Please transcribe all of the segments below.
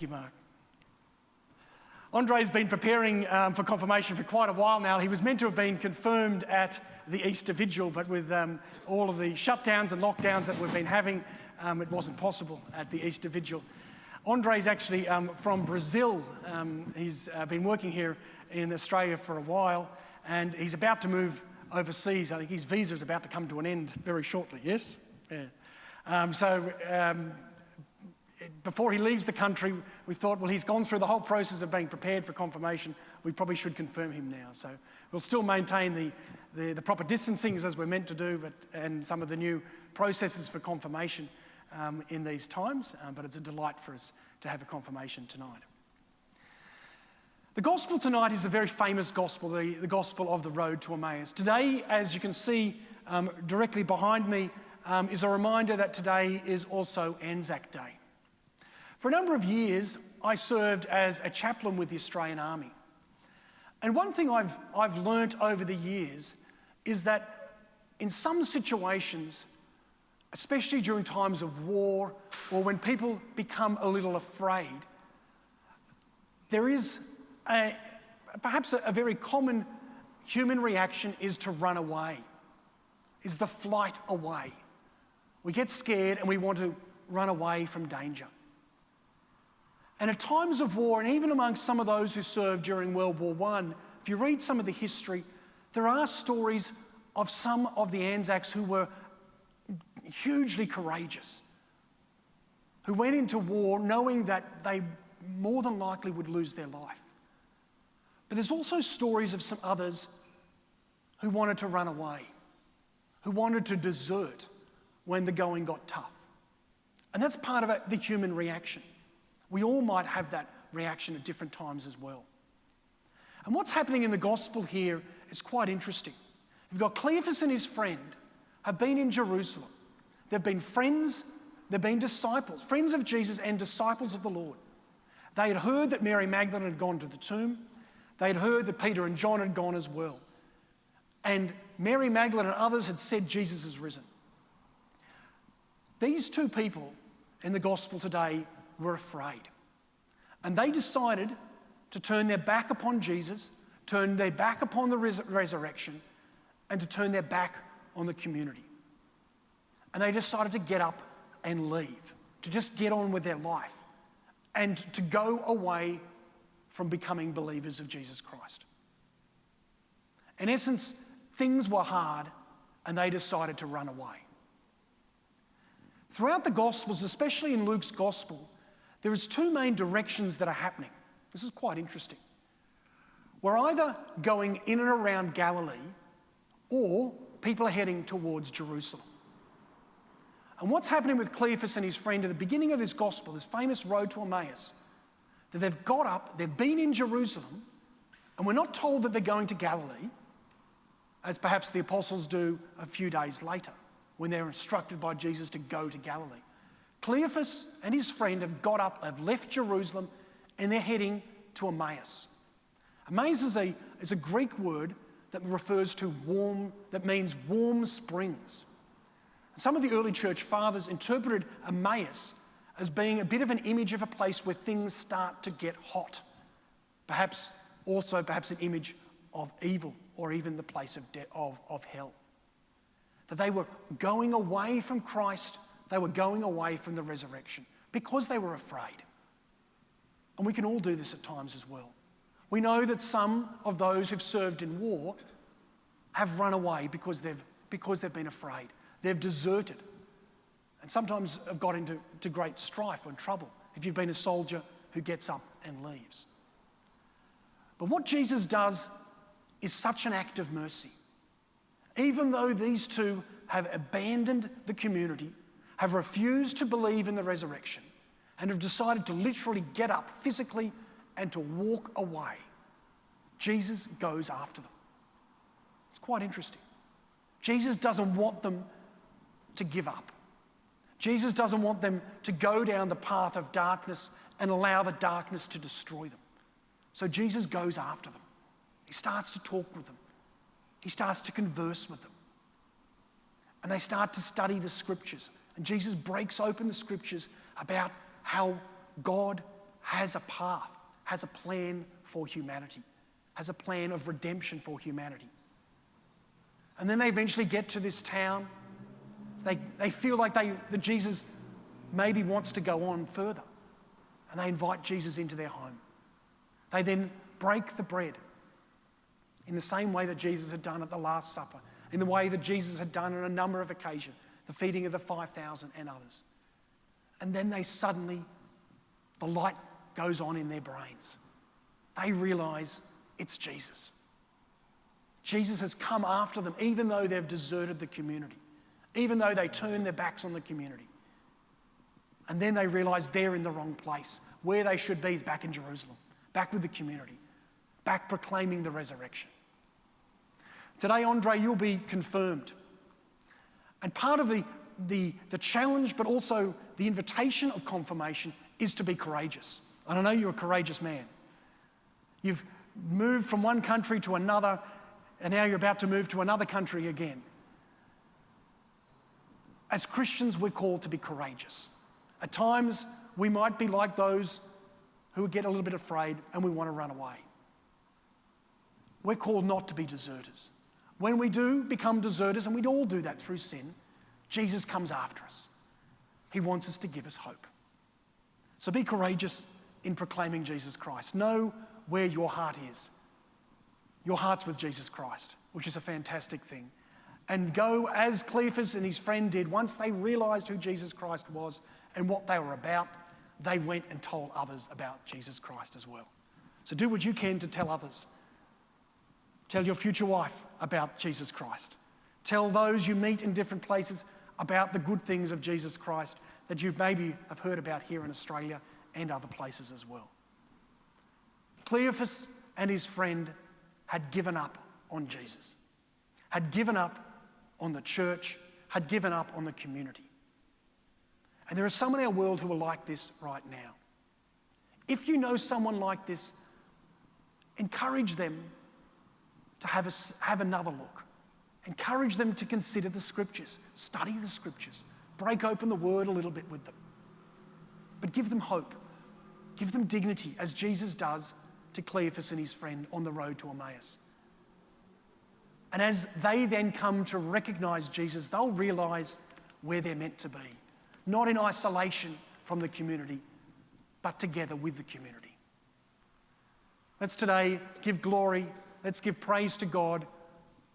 Thank you, Mark. Andre's been preparing for confirmation for quite a while now. He was meant to have been confirmed at the Easter Vigil, but with all of the shutdowns and lockdowns that we've been having, it wasn't possible at the Easter Vigil. Andre's actually from Brazil. He's been working here in Australia for a while, and he's about to move overseas. I think his visa is about to come to an end very shortly, yes? Yeah. Before he leaves the country, we thought, well, he's gone through the whole process of being prepared for confirmation. We probably should confirm him now. So we'll still maintain the proper distancing as we're meant to do, and some of the new processes for confirmation in these times. But it's a delight for us to have a confirmation tonight. The gospel tonight is a very famous gospel, the gospel of the road to Emmaus. Today, as you can see directly behind me, is a reminder that today is also Anzac Day. For a number of years, I served as a chaplain with the Australian Army. And one thing I've learnt over the years is that in some situations, especially during times of war or when people become a little afraid, there is perhaps a very common human reaction is to run away, is the flight away. We get scared and we want to run away from danger. And at times of war, and even amongst some of those who served during World War I, if you read some of the history, there are stories of some of the Anzacs who were hugely courageous, who went into war knowing that they more than likely would lose their life. But there's also stories of some others who wanted to run away, who wanted to desert when the going got tough. And that's part of the human reaction. We all might have that reaction at different times as well. And what's happening in the gospel here is quite interesting. You've got Cleophas and his friend have been in Jerusalem. They've been friends, they've been disciples, friends of Jesus and disciples of the Lord. They had heard that Mary Magdalene had gone to the tomb. They had heard that Peter and John had gone as well. And Mary Magdalene and others had said Jesus is risen. These two people in the gospel today were afraid. And they decided to turn their back upon Jesus, turn their back upon the resurrection, and to turn their back on the community. And they decided to get up and leave, to just get on with their life, and to go away from becoming believers of Jesus Christ. In essence, things were hard, and they decided to run away. Throughout the Gospels, especially in Luke's Gospel, there is two main directions that are happening. This is quite interesting. We're either going in and around Galilee, or people are heading towards Jerusalem. And what's happening with Cleophas and his friend at the beginning of this gospel, this famous road to Emmaus, that they've got up, they've been in Jerusalem, and we're not told that they're going to Galilee, as perhaps the apostles do a few days later, when they're instructed by Jesus to go to Galilee. Cleophas and his friend have got up, they've left Jerusalem, and they're heading to Emmaus. Emmaus is a Greek word that refers to warm, that means warm springs. Some of the early church fathers interpreted Emmaus as being a bit of an image of a place where things start to get hot. Perhaps an image of evil, or even the place of hell. That they were going away from Christ, they were going away from the resurrection because they were afraid. And we can all do this at times as well. We know that some of those who've served in war have run away because they've been afraid. They've deserted, and sometimes have got into great strife and trouble if you've been a soldier who gets up and leaves. But what Jesus does is such an act of mercy. Even though these two have abandoned the community, have refused to believe in the resurrection, and have decided to literally get up physically and to walk away, Jesus goes after them. It's quite interesting. Jesus doesn't want them to give up. Jesus doesn't want them to go down the path of darkness and allow the darkness to destroy them. So Jesus goes after them. He starts to talk with them. He starts to converse with them. And they start to study the scriptures. And Jesus breaks open the scriptures about how God has a path, has a plan for humanity, has a plan of redemption for humanity. And then they eventually get to this town. They feel like that Jesus maybe wants to go on further. And they invite Jesus into their home. They then break the bread in the same way that Jesus had done at the Last Supper, in the way that Jesus had done on a number of occasions, the feeding of the 5,000 and others. And then the light goes on in their brains. They realise it's Jesus. Jesus has come after them, even though they've deserted the community, even though they turn their backs on the community. And then they realise they're in the wrong place. Where they should be is back in Jerusalem, back with the community, back proclaiming the resurrection. Today, Andre, you'll be confirmed. And part of the challenge, but also the invitation of confirmation, is to be courageous. And I know you're a courageous man. You've moved from one country to another, and now you're about to move to another country again. As Christians, we're called to be courageous. At times, we might be like those who get a little bit afraid and we want to run away. We're called not to be deserters. When we do become deserters, and we all do that through sin, Jesus comes after us. He wants us to give us hope. So be courageous in proclaiming Jesus Christ. Know where your heart is. Your heart's with Jesus Christ, which is a fantastic thing. And go as Cleophas and his friend did. Once they realised who Jesus Christ was and what they were about, they went and told others about Jesus Christ as well. So do what you can to tell others. Tell your future wife about Jesus Christ. Tell those you meet in different places about the good things of Jesus Christ that you maybe have heard about here in Australia and other places as well. Cleophas and his friend had given up on Jesus, had given up on the church, had given up on the community. And there are some in our world who are like this right now. If you know someone like this, encourage them to have another look. Encourage them to consider the scriptures, study the scriptures, break open the word a little bit with them. But give them hope, give them dignity, as Jesus does to Cleophas and his friend on the road to Emmaus. And as they then come to recognise Jesus, they'll realise where they're meant to be. Not in isolation from the community, but together with the community. Let's today give glory, let's give praise to God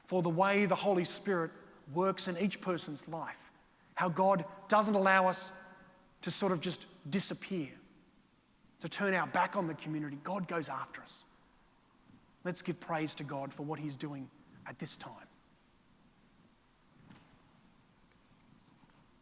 for the way the Holy Spirit works in each person's life. How God doesn't allow us to sort of just disappear, to turn our back on the community. God goes after us. Let's give praise to God for what He's doing at this time.